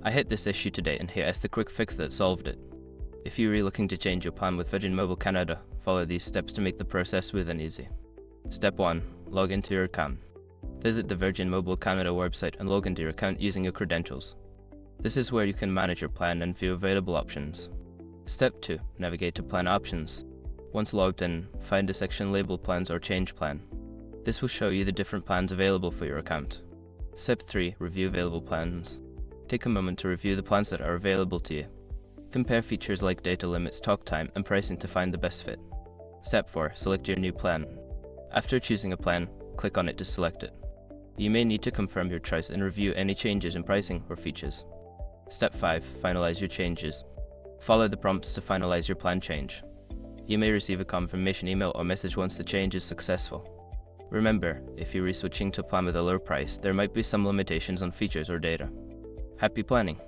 I hit this issue today and here is the quick fix that solved it. If you're looking to change your plan with Virgin Mobile Canada, follow these steps to make the process smooth and easy. Step 1. Log into your account. Visit the Virgin Mobile Canada website and log into your account using your credentials. This is where you can manage your plan and view available options. Step 2. Navigate to Plan Options. Once logged in, find the section labeled Plans or Change Plan. This will show you the different plans available for your account. Step 3. Review available plans. Take a moment to review the plans that are available to you. Compare features like data limits, talk time, and pricing to find the best fit. Step 4. Select your new plan. After choosing a plan, click on it to select it. You may need to confirm your choice and review any changes in pricing or features. Step 5. Finalize your changes. Follow the prompts to finalize your plan change. You may receive a confirmation email or message once the change is successful. Remember, if you're switching to a plan with a lower price, there might be some limitations on features or data. Happy planning!